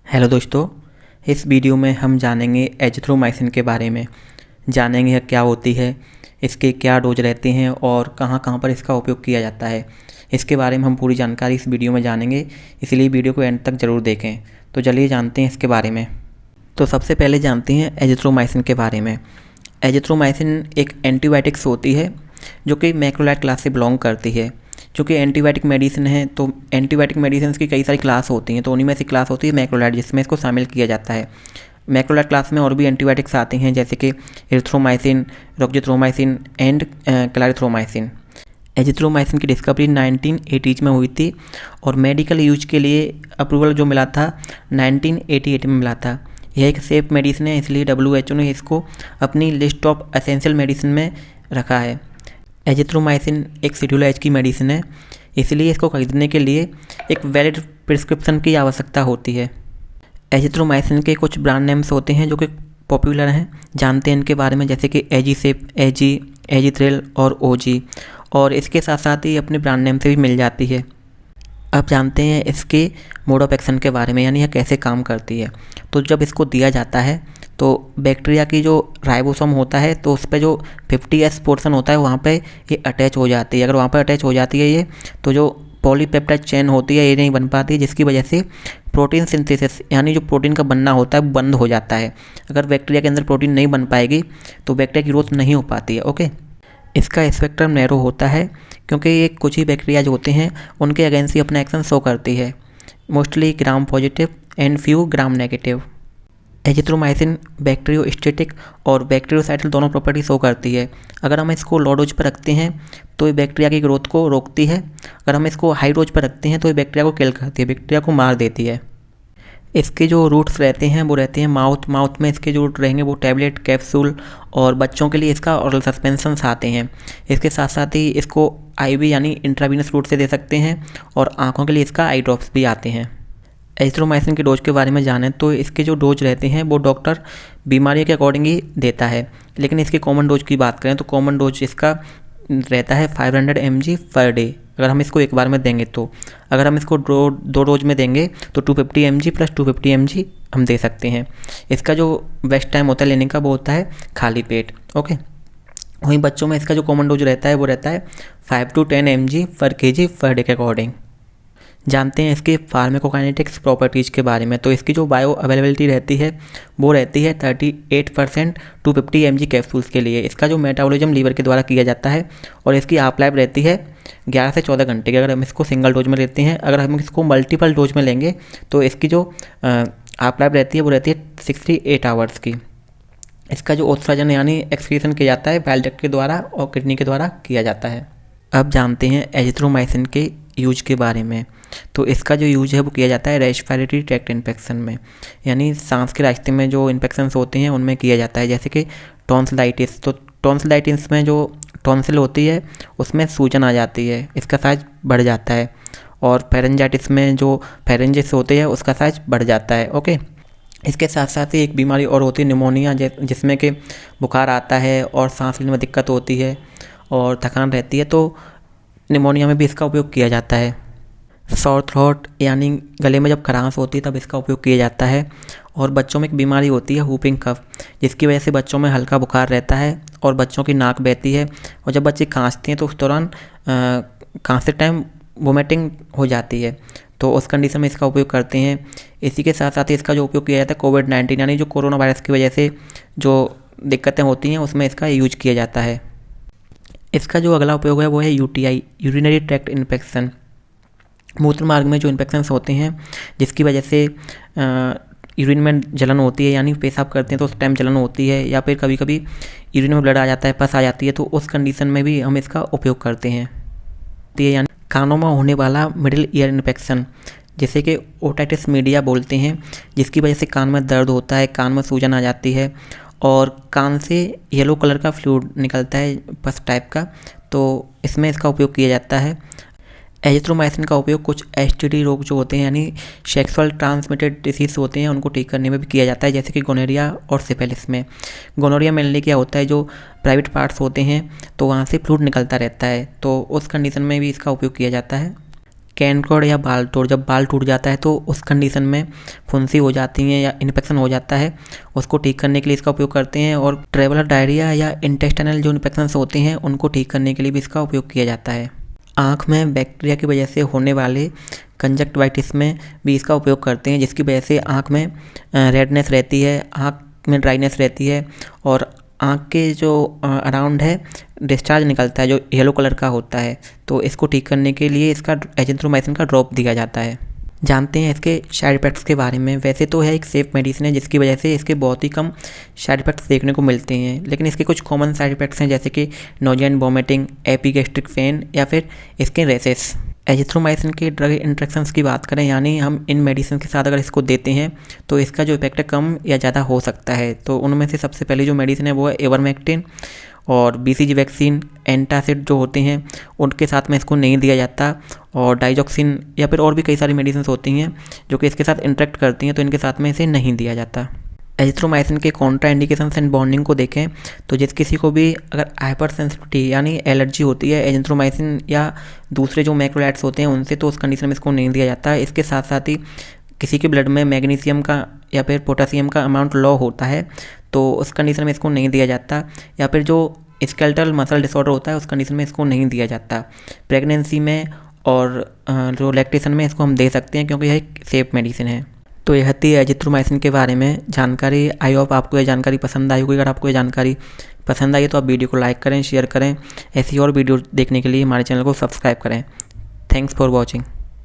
Hello दोस्तों, इस video में हम जानेंगे एजिथ्रोमाइसिन के बारे में। जानेंगे यह क्या होती है, इसके क्या डोज रहते हैं और कहाँ कहाँ पर इसका उपयोग किया जाता है। इसके बारे में हम पूरी जानकारी इस वीडियो में जानेंगे, इसलिए वीडियो को एंड तक ज़रूर देखें। तो चलिए जानते हैं इसके बारे में। तो सबसे पहले जानते हैं एजिथ्रोमाइसिन के बारे में। एजिथ्रोमाइसिन एक एंटीबायोटिक्स होती है जो कि मैक्रोलाइड क्लास से बिलोंग करती है। क्योंकि एंटीबायोटिक मेडिसिन है तो एंटीबायोटिक मेडिसिन की कई सारी क्लास होती हैं, तो उन्हीं में से क्लास होती है मैक्रोलाइड, जिसमें इसको शामिल किया जाता है। मैक्रोलाइड क्लास में और भी एंटीबायोटिक्स आते हैं जैसे कि एरिथ्रोमाइसिन, रोक्जिथ्रोमाइसिन एंड क्लैरिथ्रोमाइसिन। एजिथ्रोमाइसिन की डिस्कवरी 1980 में हुई थी और मेडिकल यूज के लिए अप्रूवल जो मिला था 1988 में मिला था। यह एक सेफ मेडिसिन है, इसलिए WHO ने इसको अपनी लिस्ट ऑफ एसेंशियल मेडिसिन में रखा है। एजिथ्रोमाइसिन एक शेड्यूल एच की मेडिसिन है, इसलिए इसको खरीदने के लिए एक वैलिड प्रिस्क्रिप्शन की आवश्यकता होती है। एजिथ्रोमाइसिन के कुछ ब्रांड नेम्स होते हैं जो कि पॉपुलर हैं, जानते हैं इनके बारे में, जैसे कि एजीसेप, एजीथ्रिल और ओजी, और इसके साथ साथ ही अपने ब्रांड नेम से भी मिल जाती है। अब जानते हैं इसके मोड ऑफ एक्शन के बारे में, यानी यह कैसे काम करती है। तो जब इसको दिया जाता है तो बैक्टीरिया की जो राइबोसोम होता है तो उस पर जो 50S पोर्शन होता है वहाँ पे ये अटैच हो जाती है। अगर वहाँ पर अटैच हो जाती है ये, तो जो पॉलीपेप्टाइड चेन होती है ये नहीं बन पाती है, जिसकी वजह से प्रोटीन सिंथेसिस यानी जो प्रोटीन का बनना होता है बंद हो जाता है। अगर बैक्टीरिया के अंदर प्रोटीन नहीं बन पाएगी तो बैक्टीरिया की ग्रोथ नहीं हो पाती है। ओके, इसका स्पेक्ट्रम नैरो होता है क्योंकि ये कुछ ही बैक्टीरिया जो होते हैं उनके अगेंस्ट ही अपना एक्शन शो करती है, mostly gram positive and few gram negative. Azithromycin bacteriostatic और बैक्टीरियोसाइडल दोनों प्रॉपर्टी शो करती है। अगर हम इसको लो डोज पर रखते हैं तो ये बैक्टीरिया की ग्रोथ को रोकती है। अगर हम इसको हाई डोज पर रखते हैं तो ये बैक्टीरिया को किल करती है, बैक्टीरिया को मार देती है। इसके जो रूट्स रहते हैं वो रहते हैं माउथ में इसके जो रूट रहेंगे वो टैबलेट, कैप्सूल, और बच्चों के लिए इसका ऑरल सस्पेंशंस आते हैं। इसके साथ साथ ही इसको IV यानी इंट्रावीनस रूट से दे सकते हैं, और आँखों के लिए इसका आई ड्रॉप्स भी आते हैं। एजिथ्रोमाइसिन के डोज के बारे में जानें तो इसके जो डोज रहते हैं वो डॉक्टर बीमारी के अकॉर्डिंग ही देता है, लेकिन इसके कॉमन डोज की बात करें तो कॉमन डोज इसका रहता है 500 mg पर डे। अगर हम इसको एक बार में देंगे तो, अगर हम इसको दो डोज में देंगे तो 250 mg प्लस 250 mg हम दे सकते हैं। इसका जो बेस्ट टाइम होता है लेने का वो होता है खाली पेट। ओके, वहीं बच्चों में इसका जो कॉमन डोज रहता है वो रहता है 5 to 10 mg पर kg पर डे के अकॉर्डिंग। जानते हैं इसके फार्माकोकाइनेटिक्स प्रॉपर्टीज़ के बारे में। तो इसकी जो बायो अवेलेबिलिटी रहती है वो रहती है 38% 250 mg कैप्सूल्स के लिए। इसका जो मेटाबॉलिज्म लीवर के द्वारा किया जाता है, और इसकी हाफ लाइफ रहती है 11 से 14 घंटे की, अगर हम इसको सिंगल डोज में लेते हैं। अगर हम इसको मल्टीपल डोज में लेंगे तो इसकी जो हाफ लाइफ रहती है वो रहती है 68 आवर्स की। इसका जो उत्सर्जन यानी एक्सक्रीशन किया जाता है बाइल डक्ट के द्वारा और किडनी के द्वारा किया जाता है। अब जानते हैं एजिथ्रोमाइसिन के यूज के बारे में। तो इसका जो यूज है वो किया जाता है रेस्पिरेटरी ट्रैक्ट इन्फेक्शन में, यानी सांस के रास्ते में जो इन्फेक्शंस होते हैं उनमें किया जाता है, जैसे कि टॉन्सिलाइटिस। तो टॉन्सिलाइटिस में जो टॉन्सिल होती है उसमें सूजन आ जाती है, इसका साइज बढ़ जाता है, और फेरेंजाइटिस में जो फेरेंजिस होते हैं उसका साइज बढ़ जाता है। ओके, इसके साथ साथ ही एक बीमारी और होती है निमोनिया, जिसमें कि बुखार आता है और सांस लेने में दिक्कत होती है और थकान रहती है, तो निमोनिया में भी इसका उपयोग किया जाता है। सॉर थ्रोट यानी गले में जब खरांश होती है तब इसका उपयोग किया जाता है। और बच्चों में एक बीमारी होती है हुपिंग कफ, जिसकी वजह से बच्चों में हल्का बुखार रहता है और बच्चों की नाक बहती है, और जब बच्चे खांसते हैं तो उस दौरान खांसते टाइम वोमिटिंग हो जाती है, तो उस कंडीशन में इसका उपयोग करते हैं। इसी के साथ साथ ही इसका जो उपयोग किया जाता है कोविड-19 यानी जो कोरोना वायरस की वजह से जो दिक्कतें होती हैं उसमें इसका यूज किया जाता है। इसका जो अगला उपयोग है वो है UTI, यूरिनरी ट्रैक्ट इन्फेक्शन। मूत्र मार्ग में जो इन्फेक्शंस होते हैं जिसकी वजह से यूरिन में जलन होती है, यानी पेशाब करते हैं तो उस टाइम जलन होती है, या फिर कभी कभी यूरिन में ब्लड आ जाता है, पस आ जाती है, तो उस कंडीशन में भी हम इसका उपयोग करते हैं। यानी कानों में होने वाला मिडिल ईयर इन्फेक्शन, जिसे कि ओटाइटिस मीडिया बोलते हैं, जिसकी वजह से कान में दर्द होता है, कान में सूजन आ जाती है और कान से येलो कलर का फ्लूइड निकलता है, पस टाइप का, तो इसमें इसका उपयोग किया जाता है। एजिथ्रोमाइसिन का उपयोग कुछ STD रोग जो होते हैं यानी सेक्सुअल ट्रांसमिटेड डिसीज होते हैं उनको ठीक करने में भी किया जाता है, जैसे कि गोनोरिया और सिफिलिस में। गोनोरिया मेनली क्या होता है, जो प्राइवेट पार्ट्स होते हैं तो वहाँ से फ्लूइड निकलता रहता है, तो उस कंडीशन में भी इसका उपयोग किया जाता है। कैनकोड या बाल तोड़, जब बाल टूट जाता है तो उस कंडीशन में फुंसी हो जाती हैं या इन्फेक्शन हो जाता है, उसको ठीक करने के लिए इसका उपयोग करते हैं। और ट्रैवलर डायरिया या इंटेस्टाइनल जो इन्फेक्शंस होते हैं उनको ठीक करने के लिए भी इसका उपयोग किया जाता है। आँख में बैक्टीरिया की वजह से होने वाले कंजक्टिवाइटिस में भी इसका उपयोग करते हैं, जिसकी वजह से आँख में रेडनेस रहती है, आँख में ड्राइनेस रहती है और आँख के जो अराउंड है डिस्चार्ज निकलता है जो येलो कलर का होता है। तो इसको ठीक करने के लिए इसका एजिथ्रोमाइसिन का ड्रॉप दिया जाता है। जानते हैं इसके साइड इफ़ेक्ट्स के बारे में। वैसे तो है एक सेफ मेडिसिन है, जिसकी वजह से इसके बहुत ही कम साइड इफ़ेक्ट्स देखने को मिलते हैं, लेकिन इसके कुछ कॉमन साइड इफ़ेक्ट्स हैं, जैसे कि nausea and vomiting, epigastric pain या फिर स्किन रैशेस। एजिथ्रोमाइसिन के ड्रग इंटरेक्शंस की बात करें, यानी हम इन मेडिसिन के साथ अगर इसको देते हैं तो इसका जो इफेक्ट है कम या ज़्यादा हो सकता है। तो उनमें से सबसे पहले जो मेडिसिन है वो है इवरमेक्टिन और बीसीजी वैक्सीन, एंटासिड जो होते हैं उनके साथ में इसको नहीं दिया जाता, और डाइजॉक्सिन या फिर और भी कई सारी मेडिसिन होती हैं जो कि इसके साथ इंटरेक्ट करती हैं, तो इनके साथ में इसे नहीं दिया जाता। एजिथ्रोमाइसिन के कॉन्ट्रा इंडिकेशंस एंड बॉन्डिंग को देखें तो जिस किसी को भी अगर हाइपर सेंसिटिविटी यानी एलर्जी होती है एजिथ्रोमाइसिन या दूसरे जो मैक्रोलाइट्स होते हैं उनसे, तो उस कंडीशन में इसको नहीं दिया जाता। इसके साथ साथ ही किसी के ब्लड में मैग्नीशियम का या फिर पोटेशियम का अमाउंट लो होता है तो उस कंडीशन में इसको नहीं दिया जाता, या फिर जो स्केलेटल मसल डिसऑर्डर होता है उस कंडीशन में इसको नहीं दिया जाता। प्रेगनेंसी में और जो लैक्टेशन में इसको हम दे सकते हैं, क्योंकि यह एक सेफ मेडिसिन है। तो यह थी एजिथ्रोमाइसिन के बारे में जानकारी। आई होप आपको यह जानकारी पसंद आई होगी। अगर आपको यह जानकारी पसंद आई तो आप वीडियो को लाइक करें, शेयर करें। ऐसी और वीडियो देखने के लिए हमारे चैनल को सब्सक्राइब करें। Thanks for watching.